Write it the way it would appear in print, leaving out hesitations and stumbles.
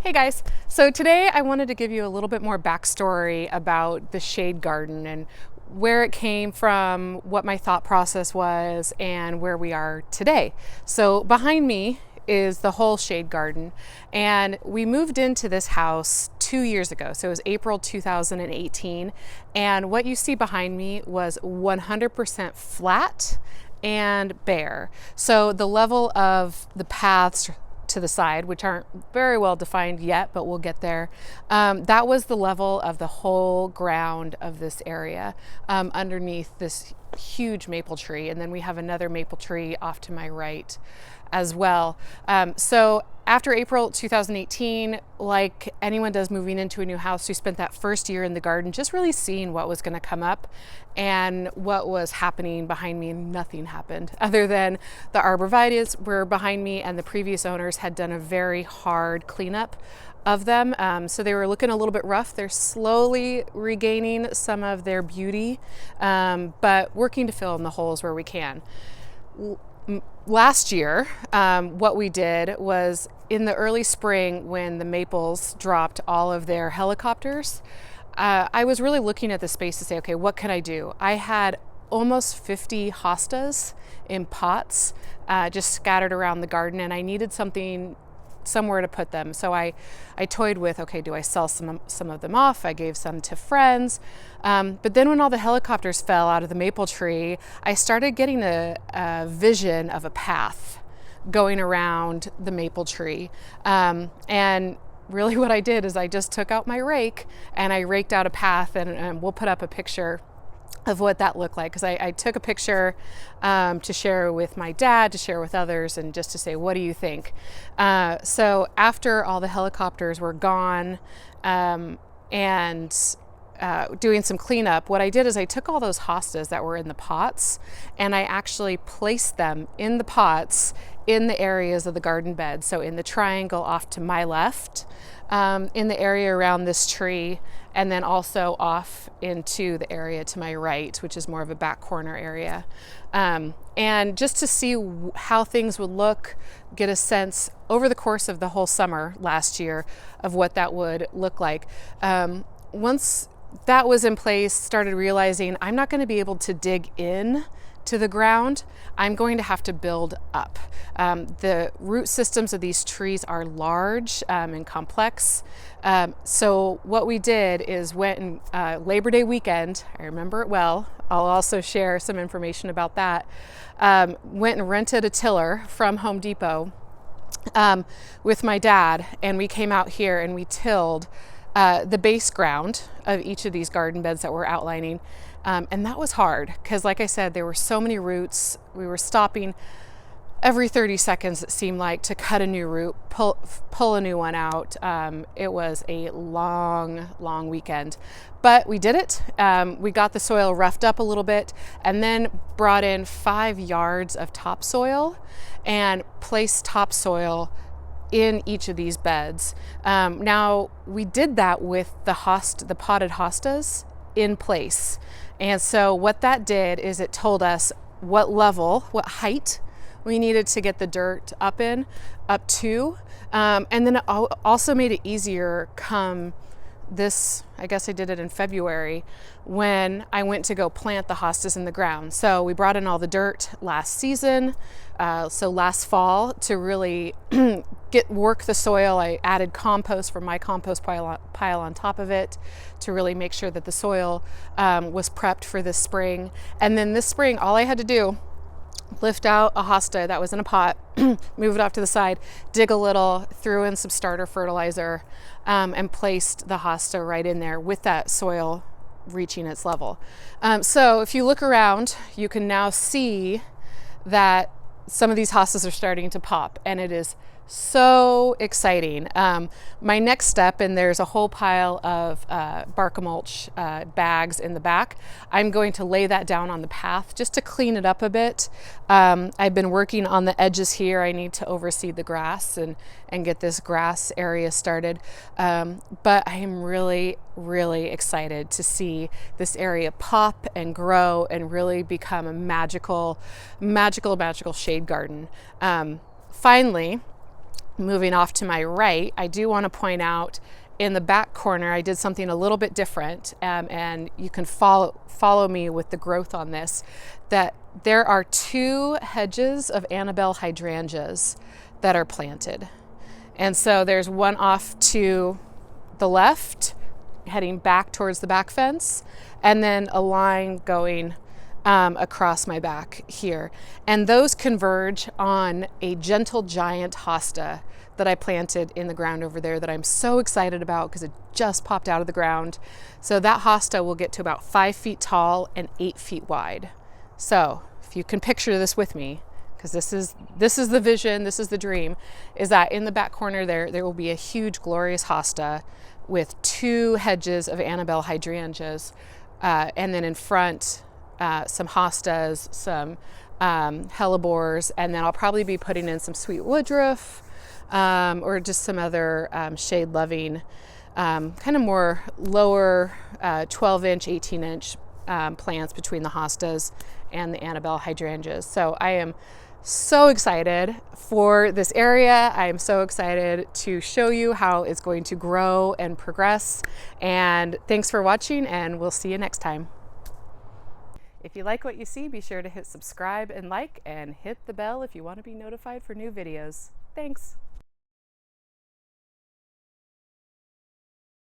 Hey guys, so today I wanted to give you a little bit more backstory about the shade garden and where it came from, what my thought process was, and where we are today. So behind me is the whole shade garden, and we moved into this house 2 years ago. So it was April 2018, and what you see behind me was 100% flat and bare. So the level of the paths to the side, which aren't very well defined yet, but we'll get there. That was the level of the whole ground of this area, underneath this huge maple tree. And then we have another maple tree off to my right as well. So after April 2018, like anyone does moving into a new house, we spent that first year in the garden just really seeing what was going to come up and what was happening behind me. Nothing happened other than the arborvitaes were behind me, and the previous owners had done a very hard cleanup of them. So they were looking a little bit rough. They're slowly regaining some of their beauty, but working to fill in the holes where we can. Last year, what we did was in the early spring when the maples dropped all of their helicopters, I was really looking at the space to say, okay, what can I do? I had almost 50 hostas in pots just scattered around the garden, and I needed somewhere to put them. So I toyed with, okay, do I sell some of them off? I gave some to friends. But then when all the helicopters fell out of the maple tree, I started getting a vision of a path going around the maple tree. And really what I did is I just took out my rake and I raked out a path, and we'll put up a picture of what that looked like, because I took a picture to share with my dad, to share with others, and just to say, what do you think? So after all the helicopters were gone and doing some cleanup, what I did is I took all those hostas that were in the pots and I actually placed them in the pots in the areas of the garden bed. So in the triangle off to my left, in the area around this tree, and then also off into the area to my right, which is more of a back corner area. And just to see how things would look, get a sense over the course of the whole summer last year of what that would look like. Once that was in place, started realizing I'm not going to be able to dig in to the ground. I'm going to have to build up. The root systems of these trees are large and complex. So what we did is went and Labor Day weekend, I remember it well, I'll also share some information about that, went and rented a tiller from Home Depot with my dad, and we came out here and we tilled the base ground of each of these garden beds that we're outlining. And that was hard because, like I said, there were so many roots. We were stopping every 30 seconds, it seemed like, to cut a new root, pull a new one out. It was a long weekend, but we did it. We got the soil roughed up a little bit and then brought in 5 yards of topsoil and placed topsoil in each of these beds. Now we did that with the potted hostas in place. And so what that did is it told us what level, what height we needed to get the dirt up to. And then it also made it easier come this, I guess I did it in February, when I went to go plant the hostas in the ground. So we brought in all the dirt last season, so last fall, to really work the soil. I added compost from my compost pile on top of it to really make sure that the soil was prepped for this spring. And then this spring, all I had to do, lift out a hosta that was in a pot, move it off to the side, dig a little, threw in some starter fertilizer, and placed the hosta right in there with that soil reaching its level. So if you look around, you can now see that some of these hostas are starting to pop, and it is so exciting. My next step, and there's a whole pile of Bark-a-mulch bags in the back, I'm going to lay that down on the path just to clean it up a bit. I've been working on the edges here. I need to overseed the grass and get this grass area started. But I am really excited to see this area pop and grow and really become a magical shade garden. Finally, moving off to my right, I do want to point out in the back corner, I did something a little bit different, and you can follow me with the growth on this, that there are 2 hedges of Annabelle hydrangeas that are planted. And so there's one off to the left, heading back towards the back fence, and then a line going across my back here. And those converge on a gentle giant hosta that I planted in the ground over there that I'm so excited about because it just popped out of the ground. So that hosta will get to about 5 feet tall and 8 feet wide. So if you can picture this with me, because this is the vision, this is the dream, is that in the back corner there will be a huge glorious hosta with 2 hedges of Annabelle hydrangeas, and then in front some hostas, some hellebores, and then I'll probably be putting in some sweet woodruff, or just some other shade-loving, kind of more lower 12-inch, 18-inch plants between the hostas and the Annabelle hydrangeas. So I am so excited for this area. I am so excited to show you how it's going to grow and progress. And thanks for watching, and we'll see you next time. If you like what you see, be sure to hit subscribe and like, and hit the bell if you want to be notified for new videos. Thanks.